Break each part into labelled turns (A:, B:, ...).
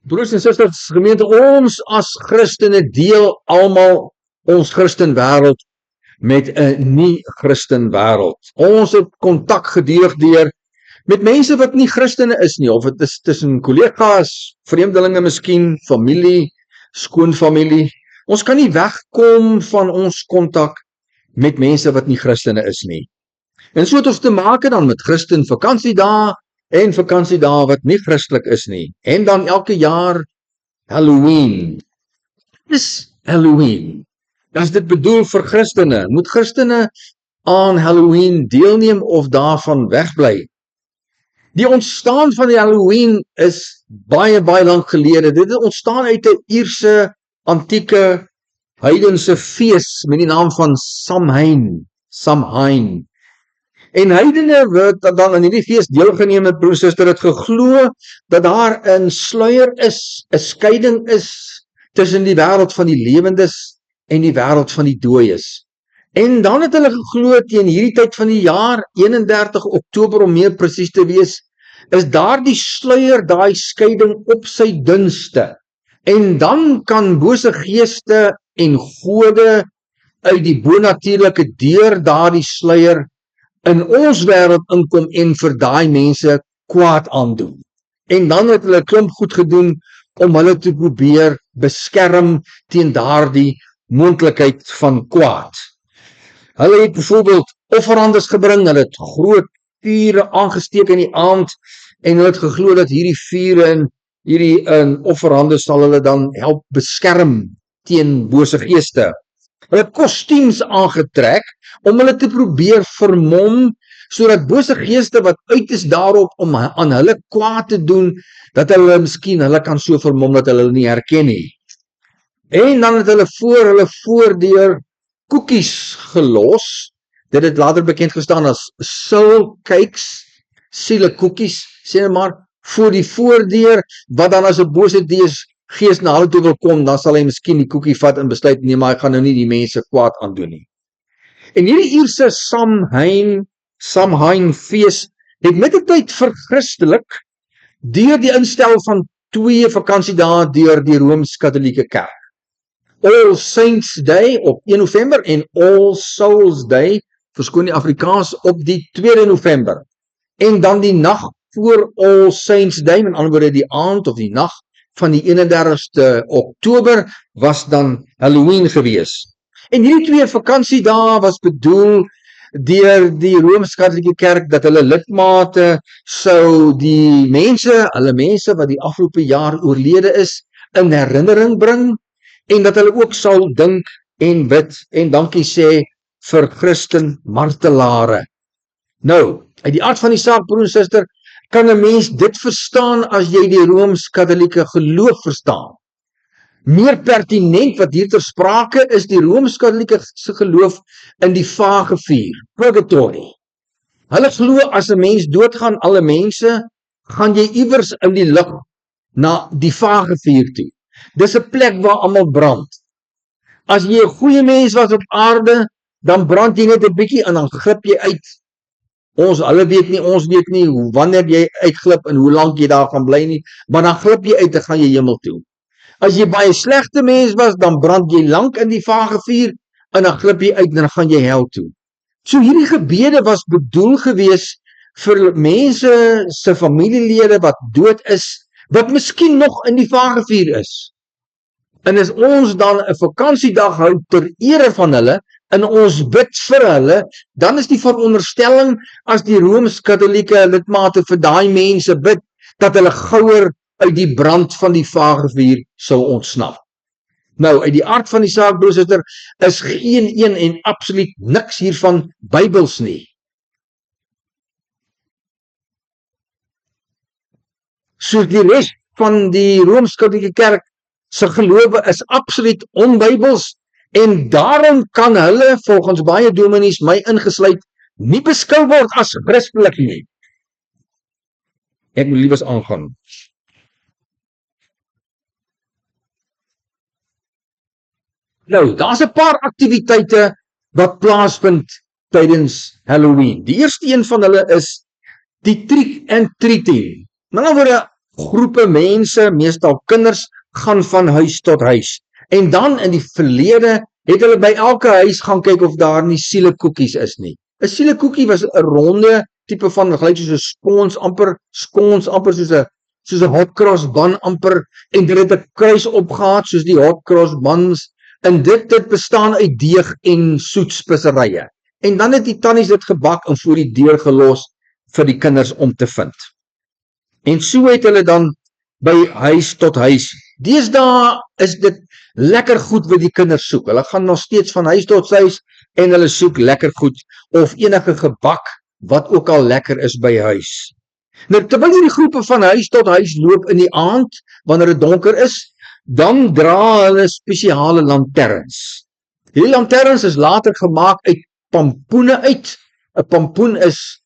A: Broers en susters, gemeente, ons as Christene deel almal ons Christen wêreld met 'n nie-Christen wêreld. Ons het kontak gedurig deur met mense wat nie Christene is nie, of dit is tussen kollegas, vreemdelinge miskien, familie, skoonfamilie. Ons kan nie wegkom van ons kontak met mense wat nie Christene is nie. En so het ons te maak dan met Christen vakansiedae en vakansiedae wat nie Christelik is nie. En dan elke jaar Halloween. Dis Halloween. As dit bedoel vir Christene, moet Christene aan Halloween deelneem of daarvan wegbly? Die ontstaan van die Halloween is baie lank gelede. Dit het ontstaan uit 'n Ierse antieke heidense fees met die naam van Samhain. En heidene wat dan aan hierdie fees deelgeneem het, broer en suster, het geglo dat daar 'n sluier is, 'n skeiding is tussen die wêreld van die lewendes en die wêreld van die dooies. En dan het hulle geglo teen hierdie tyd van die jaar, 31 Oktober om meer presies te wees, is daardie sluier, daai skeiding op sy dunste. En dan kan bose geeste en gode uit die bonatuurlike deur daardie sluier in ons wêreld inkom en vir daai mense kwaad aandoen. En dan het hulle 'n klomp goed gedoen om hulle te probeer beskerm teen daardie moontlikheid van kwaad. Hulle het byvoorbeeld offerandes gebring, hulle het groot vure aangesteek in die aand en hulle het geglo dat hierdie vure en hierdie offerandes sal hulle dan help beskerm teen bose geeste. Hulle het kostuums aangetrek om hulle te probeer vermom, sodat bose geeste wat uit is daarop om aan hulle kwaad te doen, dat hulle miskien hulle kan so vermom dat hulle nie herken nie. En dan het hulle voordeur koekies gelos. Dit het later bekend gestaan as soul cakes, sielekoekies, sê net maar, voor die voordeur, wat dan as 'n bose gees na hulle toe wil kom, dan sal hy miskien die koekie vat en besluit, nee, maar hy gaan nou nie die mense kwaad aandoen nie. En hierdie Ierse Samhain fees het met die tyd verchristelik deur die instel van 2 vakansiedae deur die Rooms-Katolieke Kerk. All Saints Day op 1 November en All Souls Day, verskoon die Afrikaans, op die 2 November. En dan die nag voor All Saints Day, met ander woorde die aand of die nag van die 31ste Oktober was dan Halloween gewees. En hierdie 2 vakansiedae was bedoel deur die Rooms-Katolieke Kerk dat hulle lidmate sou die hulle mense wat die afgelope jaar oorlede is, in herinnering bring en dat hulle ook sal dink en bid en dankie sê vir Christen martelare. Nou, uit die aard van die saak, broer en suster, kan 'n mens dit verstaan as jy die Rooms-Katolieke geloof verstaan. Meer pertinent wat hier ter sprake is die Rooms-Katolieke geloof in die vagevuur, purgatory. Hulle glo as 'n mens doodgaan, alle mense, gaan jy iewers in die lug na die vagevuur toe. Dis 'n plek waar almal brand. As jy 'n goeie mens was op aarde, dan brand jy net 'n bietjie en dan glip jy uit. Ons weet nie wanneer jy uitglip en hoe lank jy daar gaan bly nie, maar dan glip jy uit en gaan jy hemel toe. As jy baie slegte mens was, dan brand jy lank in die vagevuur en dan glip jy uit en dan gaan jy hel toe. So hierdie gebede was bedoel gewees vir mense se familielede wat dood is, wat miskien nog in die vagevuur is. En as ons dan 'n vakansiedag hou ter ere van hulle, en ons bid vir hulle, dan is die veronderstelling as die Rooms-Katolieke lidmate vir daai mense bid, dat hulle gouer uit die brand van die vagevuur sou ontsnap. Nou, uit die aard van die saak, broer en suster, is geen een en absoluut niks hiervan Bybels nie. So die res van die Rooms-Katolieke Kerk se gelowe is absoluut onbybels, en daarom kan hulle, volgens baie dominees, my ingesluit, nie beskou word as christelik nie. Ek moet liewes aangaan. Nou, daar's 'n paar aktiwiteite wat plaasvind tydens Halloween. Die eerste een van hulle is die trick and treating. Met ander woorde, groepe mense, meestal kinders, gaan van huis tot huis. En dan in die verlede het hulle by elke huis gaan kyk of daar nie sielekoekies is nie. 'n Sielekoekie was 'n ronde tipe van, gelyk soos 'n skons amper soos 'n hot cross bun amper, en dit het 'n kruis opgehad soos die hot cross buns, en dit bestaan uit deeg en soetspisserye. En dan het die tannies dit gebak en voor die deur gelos vir die kinders om te vind. En so het hulle dan by huis tot huis. Deesdae is dit lekker goed wat die kinders soek. Hulle gaan nog steeds van huis tot huis en hulle soek lekker goed of enige gebak wat ook al lekker is by huis. Nou, terwyl hierdie groepe van huis tot huis loop in die aand, wanneer dit donker is, dan dra hulle spesiale lanterns. Hierdie lanterns is later gemaak uit pampoene uit. 'n Pampoen is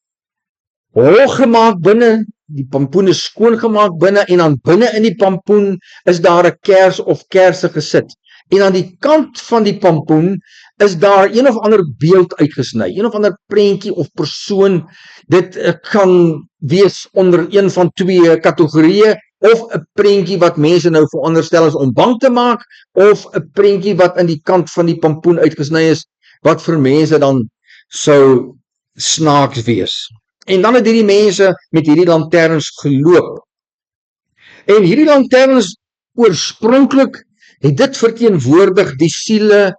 A: hol gemaak binne, die pampoen is skoongemaak binne, en dan binne in die pampoen is daar 'n kers of kersse gesit. En aan die kant van die pampoen is daar een of ander beeld uitgesny, een of ander prentjie of persoon. Dit kan wees onder een van twee kategorieë, of 'n prentjie wat mense nou veronderstel is om bang te maak, of 'n prentjie wat in die kant van die pampoen uitgesny is, wat vir mense dan sou snaaks wees. En dan het hierdie mense met hierdie lanterns geloop. En hierdie lanterns oorspronklik het dit verteenwoordig die siele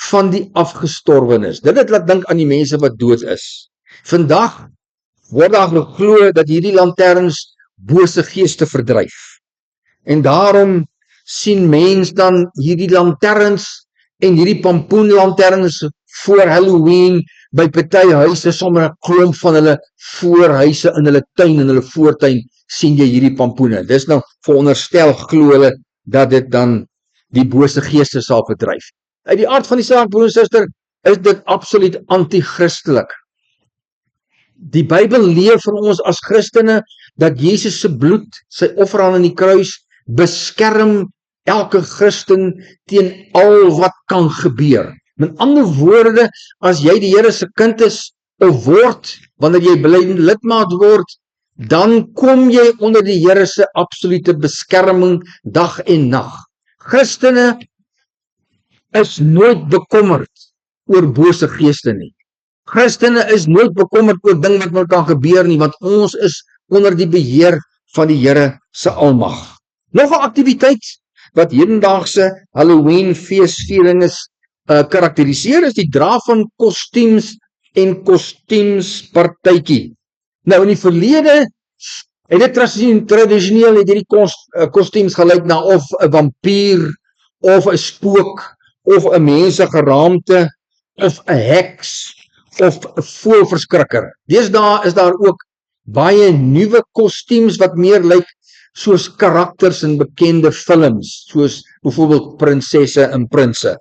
A: van die afgestorwenes. Dit het laat dink aan die mense wat dood is. Vandag word daar geglo dat hierdie lanterns bose geeste verdryf. En daarom sien mens dan hierdie lanterns en hierdie pampoenlanterns voor Halloween by party huise, sommer 'n klomp van hulle voorhuise in hulle tuin, in hulle voortuin, sien jy hierdie pampoene. Dis nou veronderstel, glo hulle, dat dit dan die bose geeste sal verdryf. Uit die aard van die saak, broer en suster, is dit absoluut anti-christelik. Die Bybel leer vir ons as Christene dat Jesus se bloed, sy offer aan die kruis, beskerm elke Christen teen al wat kan gebeur. Met ander woorde, as jy die Here se kind is of word, wanneer jy lidmaat word, dan kom jy onder die Here se absolute beskerming dag en nag. Christene is nooit bekommerd oor bose geeste nie. Christene is nooit bekommerd oor ding wat maar kan gebeur nie, want ons is onder die beheer van die Here se almag. Nog 'n aktiwiteit wat hedendaagse Halloween feesvieringe karakteriseer is die dra van kostuums en kostuumspartytjie. Nou in die verlede het dit tradisioneel het hierdie kostuums gelyk na of 'n vampier of 'n spook of 'n mensegeraamte of 'n heks of 'n voëlverskrikker. Deesdae is daar ook baie nuwe kostuums wat meer lyk soos karakters in bekende films, soos byvoorbeeld prinsesse en prinse.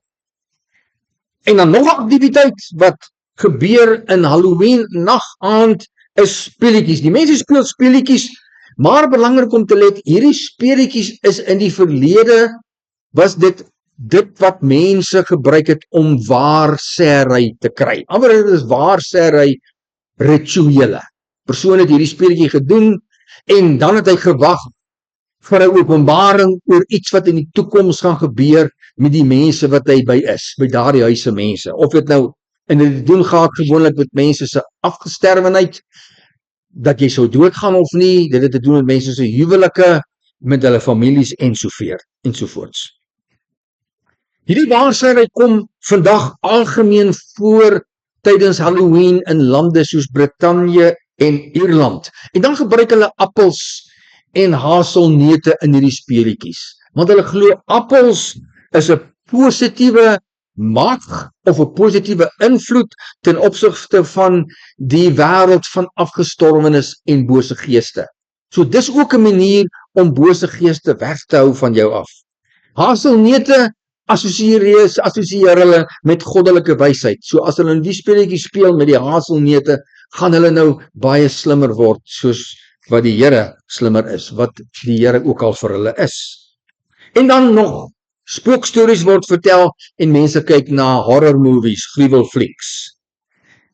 A: En dan nog 'n aktiwiteit wat gebeur in Halloween nagaand is speletjies. Die mense speel speletjies, maar belangrik om te let, hierdie speletjies is in die verlede, was dit wat mense gebruik het om waarsêry te kry. Amper dit is waarsêry rituele. Persoon het hierdie speletjie gedoen en dan het hy gewag vir 'n openbaring oor iets wat in die toekoms gaan gebeur met die mense wat hy by is, by daardie huise mense. Of dit nou en dit doen gehad gewoonlik met mense se afgesterwenheid, dat jy sou doodgaan of nie, dit het te doen met mense se huwelike, met hulle families ensovoorts. Hierdie waarsêry kom vandag algemeen voor tydens Halloween in lande soos Brittanje en Ierland. En dan gebruik hulle appels en haselneute in hierdie speletjies. Want hulle glo appels is 'n positiewe mag of 'n positiewe invloed ten opsigte van die wêreld van afgestorwenes en bose geeste. So dis ook 'n manier om bose geeste weg te hou van jou af. Haselneute assosieer hulle met goddelike wysheid. So as hulle die speletjie speel met die haselneute, gaan hulle nou baie slimmer word, soos wat die Here slimmer is, wat die Here ook al vir hulle is. En dan nog, spookstories word vertel en mense kyk na horror movies, gruwelflieks.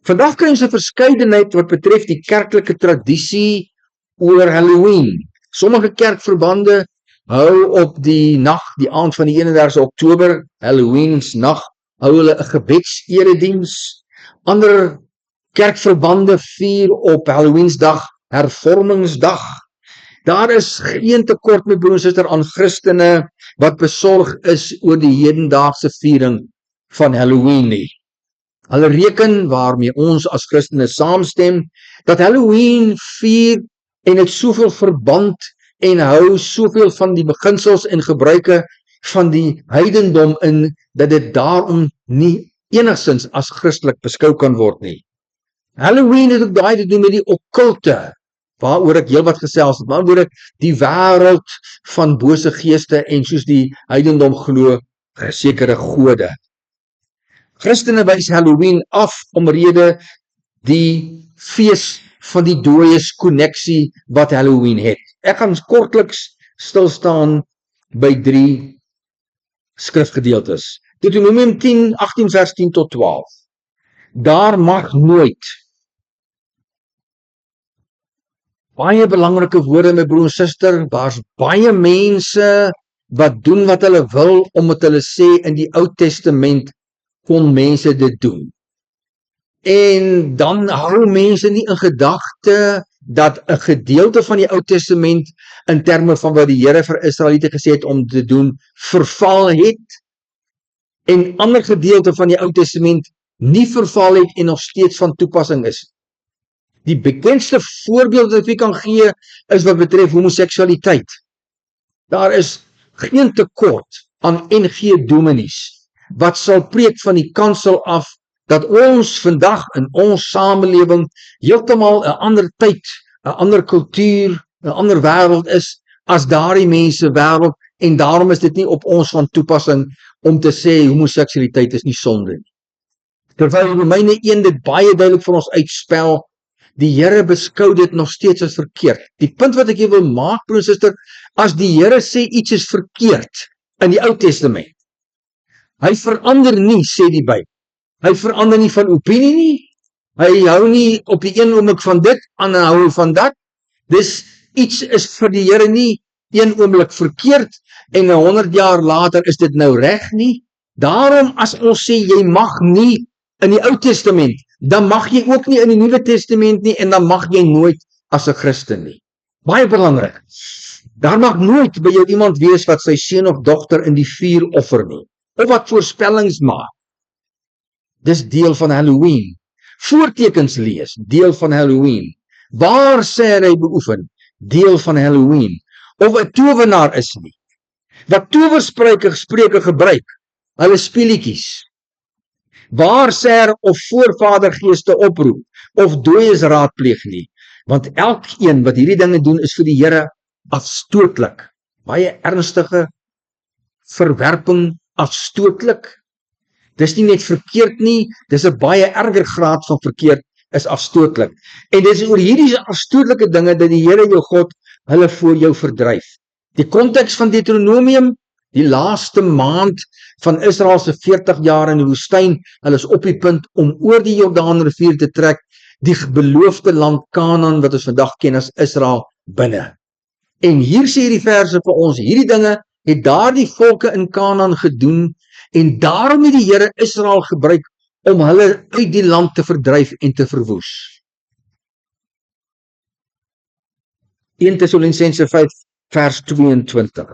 A: Vandag kry ons 'n verskeidenheid wat betref die kerklike tradisie oor Halloween. Sommige kerkverbande hou op die nag, die aand van die 31 Oktober, Halloweensnag, hou hulle 'n gebedserediens. Ander kerkverbande vier op Halloweensdag, Hervormingsdag. Daar is geen tekort, my broer en suster, aan Christene wat besorg is oor die hedendaagse viering van Halloween nie. Hulle reken, waarmee ons as Christene saamstem, dat Halloween vier en het soveel verband en hou soveel van die beginsels en gebruike van die heidendom in, dat dit daarom nie enigstens as Christelik beskou kan word nie. Halloween het ook daai te doen met die okkulte, waaroor ek heel wat gesels het, maar ek die wêreld van bose geeste en soos die heidendom glo, sekere gode. Christene wys Halloween af omrede die fees van die dooies koneksie wat Halloween het. Ek gaan kortliks stilstaan by 3 skrifgedeeltes. Deuteronomium 10:18 vers 10 tot 12. Daar mag nooit, baie belangrike woorde, my broer en suster, daar's baie mense wat doen wat hulle wil, omdat hulle sê in die Ou Testament kon mense dit doen. En dan hou mense nie in gedagte dat 'n gedeelte van die Ou Testament in terme van wat die Here vir Israeliete gesê het om te doen, verval het, en ander gedeelte van die Ou Testament nie verval het en nog steeds van toepassing is. Die bekendste voorbeeld wat ek kan gee is wat betref homoseksualiteit. Daar is geen tekort aan NG dominees wat sal preek van die kansel af dat ons vandag in ons samelewing heeltemal 'n ander tyd, 'n ander kultuur, 'n ander wêreld is as daardie mense wêreld, en daarom is dit nie op ons van toepassing om te sê homoseksualiteit is nie sonde nie. Terwyl Romeine 1 dit baie duidelik vir ons uitspel, die Here beskou dit nog steeds as verkeerd. Die punt wat ek hier wil maak, broer en suster, as die Here sê iets is verkeerd in die Ou Testament, hy verander nie, sê die Bybel. Hy verander nie van opinie nie. Hy hou nie op die een oomblik van dit, ander hou hy van dat. Dis iets is vir die Here nie een oomblik verkeerd en 100 jaar later is dit nou reg nie. Daarom as ons sê jy mag nie in die Ou Testament, dan mag jy ook nie in die Nuwe Testament nie, en dan mag jy nooit as 'n Christen nie. Baie belangrik. Daar mag nooit by jou iemand wees wat sy seun of dogter in die vuur offer nie, of wat voorspellings maak. Dis deel van Halloween. Voortekens lees, deel van Halloween. Waar sê hy beoefen, deel van Halloween. Of 'n towenaar is nie. Wat towerspreuke gebruik, hulle speletjies. Waar sê of voorvadergeeste oproep, of dooies raadpleeg nie. Want elkeen wat hierdie dinge doen is vir die Here afstootlik. Baie ernstige verwerping, afstootlik. Dis nie net verkeerd nie, dis 'n baie erger graad van verkeerd, is afstootlik. En dis oor hierdie afstootlike dinge dat die Here jou God hulle voor jou verdryf. Die konteks van Deuteronomium, die laaste maand van Israel se 40 jaar in die woestyn, hulle is op die punt om oor die Jordaanrivier te trek, die beloofde land Kanaan wat ons vandag ken as Israel binne. En hier sê hierdie verse vir ons, hierdie dinge het daardie volke in Kanaan gedoen, en daarom het die Here Israel gebruik om hulle uit die land te verdryf en te verwoes. 1 Tessalonisense 5 vers 22.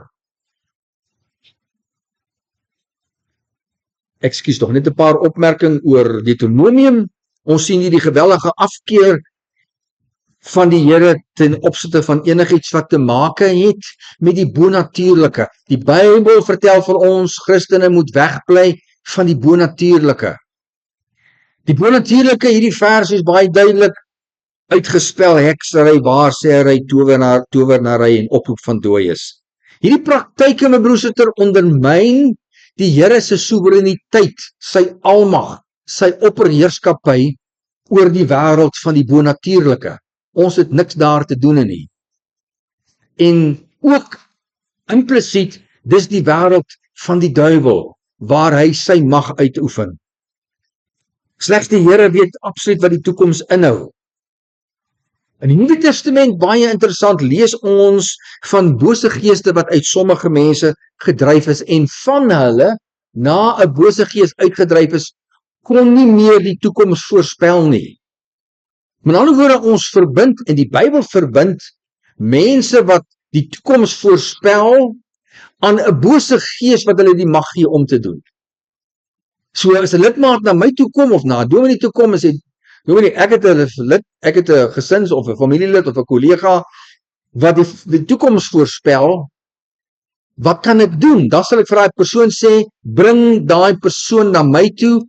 A: Ekskuus tog, net 'n paar opmerking oor Deuteronomium. Ons sien hier die geweldige afkeer van die Here ten opsigte van enigiets wat te maak het met die bonatuurlike. Die Bybel vertel vir ons, Christene moet wegbly van die bonatuurlike. Die bonatuurlike, hierdie vers is baie duidelik uitgespel, heksery, waarsêry, towenary en oproep van dooies. Hierdie praktyke, my broersuster, ondermyn die Here se soewereiniteit, sy almag, sy opperheerskappy oor die wêreld van die bonatuurlike. Ons het niks daar te doen nie. En ook implisiet, dis die wêreld van die duiwel, waar hy sy mag uitoefen. Slegs die Here weet absoluut wat die toekoms inhou. In die Nuwe Testament, baie interessant, lees ons van bose geeste wat uit sommige mense gedryf is, en van hulle, na 'n bose gees uitgedryf is, kon nie meer die toekoms voorspel nie. Met ander woorde, ons verbind, en die Bybel verbind, mense wat die toekoms voorspel, aan 'n bose gees wat hulle die mag gee om te doen. So as 'n lidmaat na my toe kom, of na 'n dominee toe kom en sê, dominee, ek het 'n gesins of 'n familielid of 'n kollega wat die toekoms voorspel, wat kan ek doen? Dan sal ek vir daai persoon sê, bring daai persoon na my toe,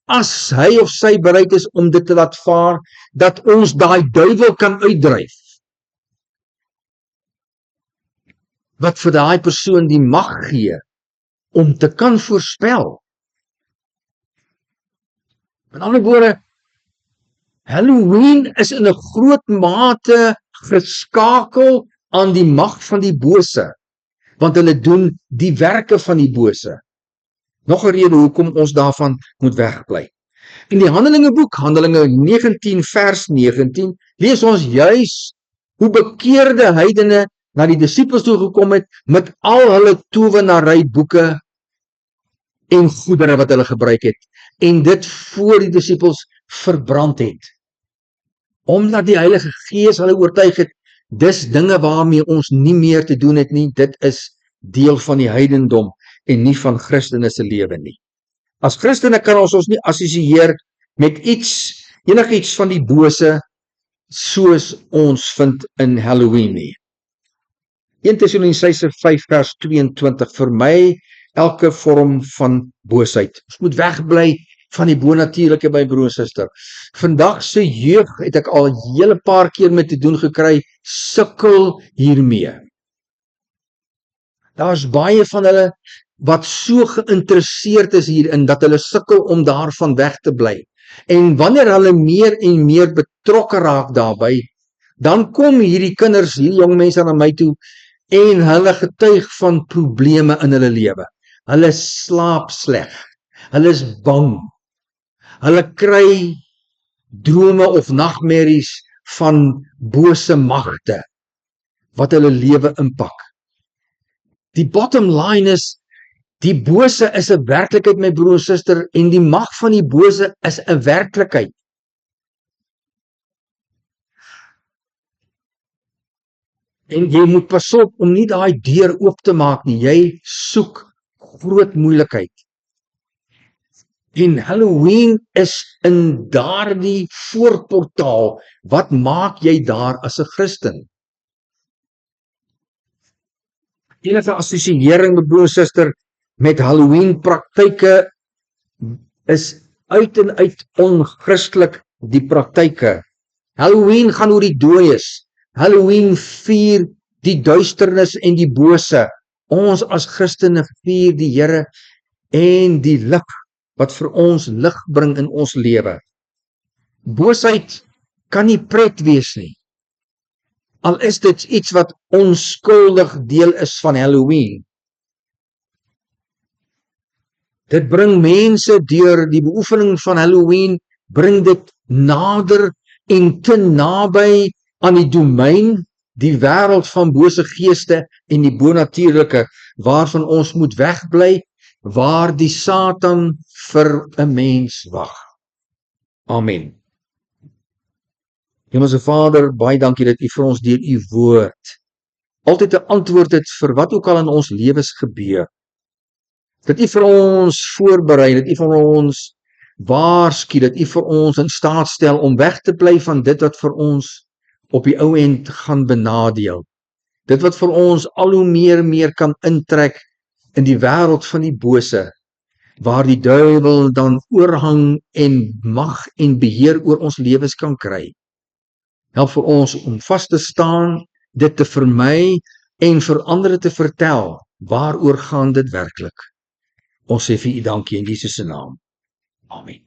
A: as hy of sy bereid is om dit te laat vaar, dat ons daai duiwel kan uitdryf, wat vir daai persoon die mag gee om te kan voorspel. Met ander woorde, Halloween is in 'n groot mate geskakel aan die mag van die bose, want hulle doen die werke van die bose. Nog 'n rede hoekom ons daarvan moet wegbly. In die Handelingeboek, Handelinge 19 vers 19, lees ons juis hoe bekeerde heidene na die disippels toe gekom het met al hulle towenary boeke en goedere wat hulle gebruik het, en dit voor die disippels verbrand het. Omdat die Heilige Gees hulle oortuig het, dis dinge waarmee ons nie meer te doen het nie, dit is deel van die heidendom en nie van Christene se lewe nie. As Christene kan ons nie assosieer met enigiets van die bose soos ons vind in Halloween nie. 1 Tessalonisense 5 vers 22, vermy elke vorm van boosheid. Ons moet wegbly van die bonatuurlike, my broer en suster. Vandag se jeug, het ek al 'n hele paar keer mee te doen gekry, sukkel hiermee. Daar's baie van hulle wat so geïnteresseerd is hierin, dat hulle sukkel om daarvan weg te bly. En wanneer hulle meer en meer betrokke raak daarbey, dan kom hierdie kinders, hierdie jong mense na my toe, en hulle getuig van probleme in hulle lewe. Hulle slaap sleg, hulle is bang, hulle kry drome of nagmerries van bose magte, wat hulle lewe impak. Die bottom line is, die bose is 'n werklikheid, my broer en suster, en die mag van die bose is 'n werklikheid. En jy moet pas op om nie daai deur oop te maak nie. Jy soek groot moeilikheid. En Halloween is in daardie voorportaal. Wat maak jy daar as 'n Christen? Enige assosiëring, my broer en suster, met Halloween praktyke is uit en uit onchristelik, die praktyke. Halloween gaan oor die dooies. Halloween vier die duisternis en die bose. Ons as Christene vier die Here en die lig wat vir ons lig bring in ons lewe. Boosheid kan nie pret wees nie. Al is dit iets wat onskuldig deel is van Halloween. Dit bring mense deur die beoefening van Halloween, bring dit nader en te naby aan die domein, die wêreld van bose geeste en die bonatuurlike, waarvan ons moet wegbly, waar die Satan vir 'n mens wag. Amen. Hemelse Vader, baie dankie dat U vir ons deur U woord altyd 'n antwoord het vir wat ook al in ons lewens gebeur. Dat U vir ons voorberei, dat U vir ons waarsku, dat U vir ons in staat stel om weg te bly van dit wat vir ons op die ou end gaan benadeel. Dit wat vir ons al hoe meer kan intrek in die wêreld van die bose, waar die duiwel dan oorhang en mag en beheer oor ons lewens kan kry. Help vir ons om vas te staan, dit te vermy en vir ander te vertel, waaroor gaan dit werklik. Ons sê vir U dankie in Jesus se naam. Amen.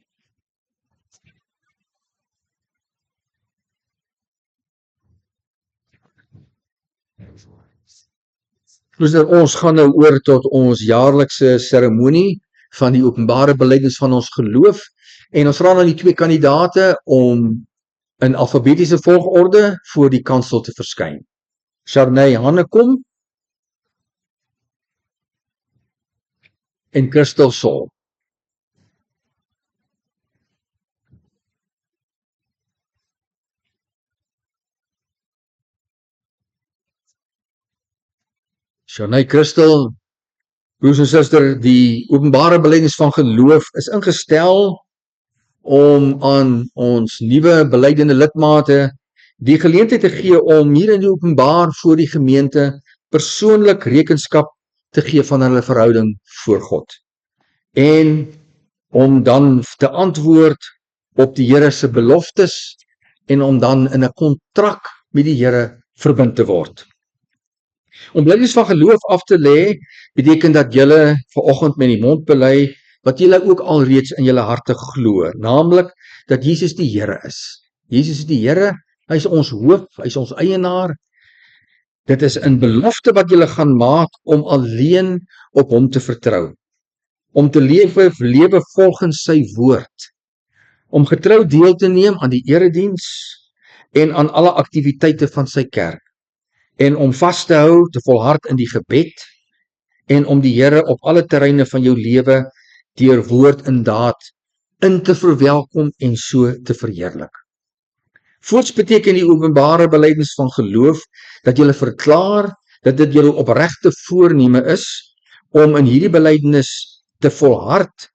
A: Ons gaan nou oor tot ons jaarlikse seremonie van die openbare belydenis van ons geloof, en ons vra nou die twee kandidate om in alfabetiese volgorde voor die kansel te verskyn. Sharney Hannekom en Christel Sol. Sharney, Christel, broers en suster, die openbare belydenis van geloof is ingestel om aan ons nuwe belydende lidmate die geleentheid te gee om hier in die openbaar voor die gemeente persoonlik rekenskap te gee van hulle verhouding voor God. En om dan te antwoord op die Here se beloftes en om dan in 'n kontrak met die Here verbind te word. Om blydenis van geloof af te lê, beteken dat julle vanoggend met die mond bely wat julle ook alreeds in julle harte glo, naamlik dat Jesus die Here is. Jesus is die Here, hy is ons hoof, hy is ons eienaar. Dit is 'n belofte wat julle gaan maak om alleen op hom te vertrou, om te lewe volgens sy woord, om getrou deel te neem aan die erediens en aan alle aktiwiteite van sy kerk, en om vas te hou, te volhard in die gebed, en om die Here op alle terreine van jou lewe deur woord en daad in te verwelkom en so te verheerlik. Voorts beteken die openbare belydenis van geloof dat jy verklaar dat dit jou opregte voorneme is om in hierdie belydenis te volhard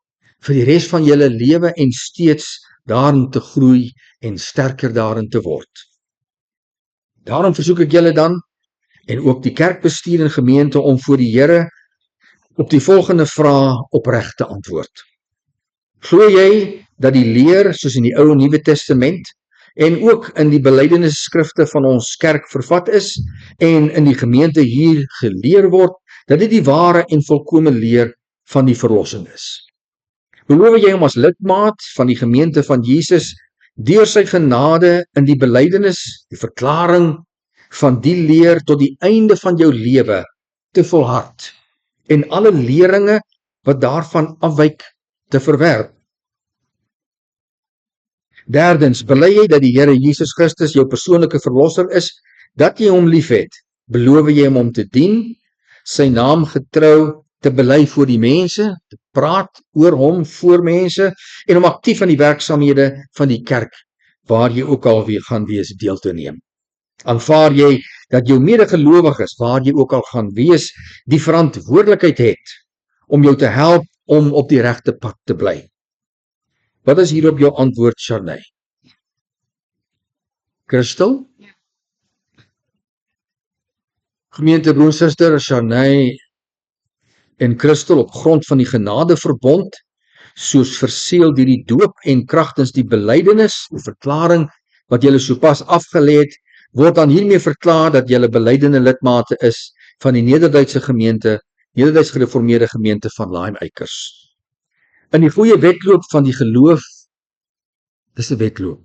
A: vir die res van julle lewe en steeds daarin te groei en sterker daarin te word. Daarom versoek ek julle dan en ook die kerkbestuur en gemeente om voor die Here op die volgende vraag opreg te antwoord. Glo jy dat die leer soos in die Ou en Nuwe Testament en ook in die belydenisskrifte van ons kerk vervat is en in die gemeente hier geleer word, dat dit die ware en volkome leer van die verlossing is? Beloof jy om as lidmaat van die gemeente van Jesus deur sy genade in die belydenis, die verklaring van die leer tot die einde van jou lewe te volhard en alle leringe wat daarvan afwyk te verwerp? Derdens, bely jy dat die Here Jesus Christus jou persoonlike verlosser is, dat jy hom liefhet? Beloof jy om te dien, sy naam getrou te bely voor die mense, te praat oor hom voor mense en om aktief aan die werksaamhede van die kerk waar jy ook al weer gaan wees deel te neem? Aanvaar jy dat jou medegelowiges waar jy ook al gaan wees die verantwoordelikheid het om jou te help om op die regte pad te bly? Wat is hierop jou antwoord, Sharney? Christel? Gemeente broer en suster, Sharney en Christel op grond van die genadeverbond, soos verseël deur die doop en kragtens die belydenis, die verklaring wat julle sopas afgelê het, word dan hiermee verklaar dat julle belydende lidmate is van die Nederduitse gemeente, Nederduits Gereformeerde Gemeente van Lime Acres. In die goeie wedloop van die geloof, dis 'n wedloop.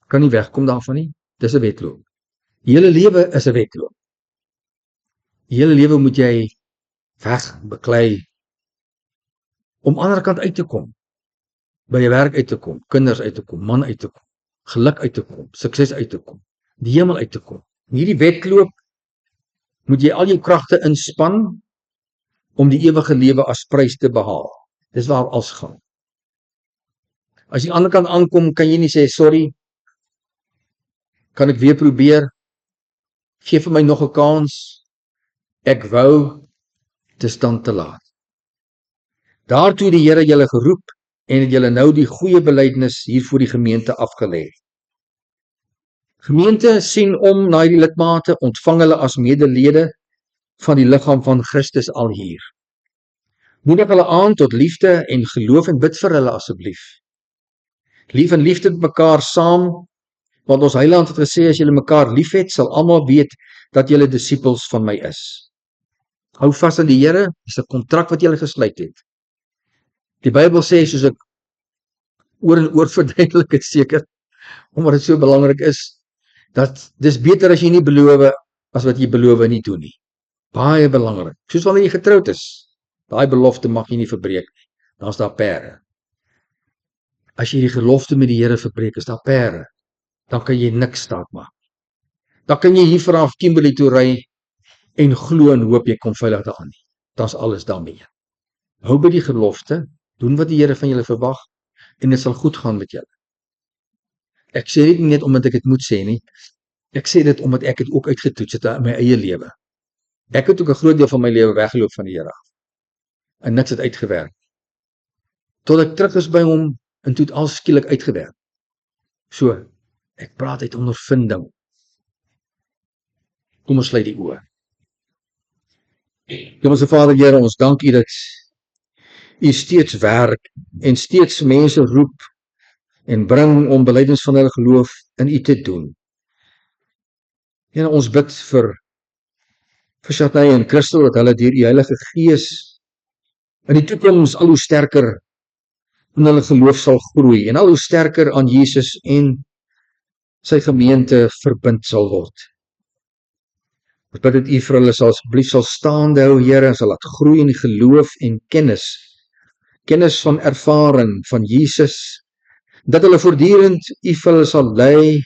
A: Kan nie wegkom daarvan nie, dis 'n wedloop. Die hele lewe is 'n wedloop. Die hele lewe moet jy beklei om aan die ander kant uit te kom, by jou werk uit te kom, kinders uit te kom, man uit te kom, geluk uit te kom, sukses uit te kom, die hemel uit te kom. In hierdie wedloop moet jy al jou kragte inspann om die ewige lewe as prys te behaal. Dis waar alles gaan. As jy aan die ander kant aankom, kan jy nie sê, sorry, kan ek weer probeer, geef vir my nog 'n kans, ek wou, dis dan te laat. Daartoe die Here julle geroep en het julle nou die goeie belydenis hier voor die gemeente afgelê. Gemeente sien om na die lidmate, ontvang hulle as medelede van die liggaam van Christus al hier. Moedig hulle aan tot liefde en geloof en bid vir hulle asseblief. Lief en liefde met mekaar saam, want ons Heiland het gesê, as julle mekaar lief het, sal almal weet dat julle disippels van my is. Hou vas aan die Here, dis 'n kontrak wat julle gesluit het. Die Bybel sê, soos ek oor en oor verduidelik het seker, omdat dit so belangrik is, dat dis beter as jy nie beloof as wat jy beloof nie doen nie. Baie belangrik. Soos wanneer jy getroud is, daai belofte mag jy nie verbreek nie. Dan's daar perde. As jy die gelofte met die Here verbreek, is daar pere. Dan kan jy niks staat maak. Dan kan jy hier vanaf Kimberley toe ry en glo en hoop jy kom veilig daaraan nie. Dan is alles daarmee. Hou by die gelofte, doen wat die Here van julle verwag en dit sal goed gaan met julle. Ek sê dit nie net omdat ek dit moet sê nie. Ek sê dit omdat ek dit ook uitgetoets het in my eie lewe. Ek het ook 'n groot deel van my lewe weggeloop van die Here af. En niks het uitgewerk. Tot ek terug is by hom en toe het alles skielik uitgewerk. So, ek praat uit ondervinding. Kom ons sluit die oë. Hemelse Vader, Here, ons dank U dat U steeds werk en steeds mense roep en bring om belydenis van hulle geloof in U te doen. Here, ons bid vir Shatney en Christel dat hulle deur U Heilige Gees in die toekoms al hoe sterker in hulle geloof sal groei en al hoe sterker aan Jesus en sy gemeente verbind sal word. Ons bid dat U vir hulle asseblief sal staande hou, Here, en sal laat groei in die geloof en kennis van ervaring van Jesus, dat hulle voortdurend U vir hulle sal lei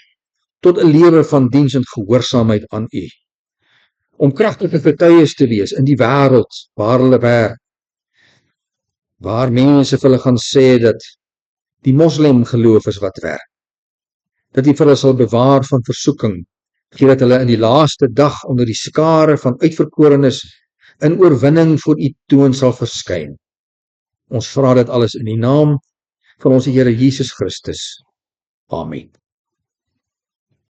A: tot 'n lewe van diens en gehoorsaamheid aan U, om kragtige getuies te wees in die wêreld waar hulle werk, waar mense vir hulle gaan sê dat die moslim geloof is wat werk, dat U vir hulle sal bewaar van versoeking, gee dat hulle in die laaste dag onder die skare van uitverkorenes in oorwinning voor U troon sal verskyn. Ons vra dit alles in die naam van ons Here Jesus Christus. Amen.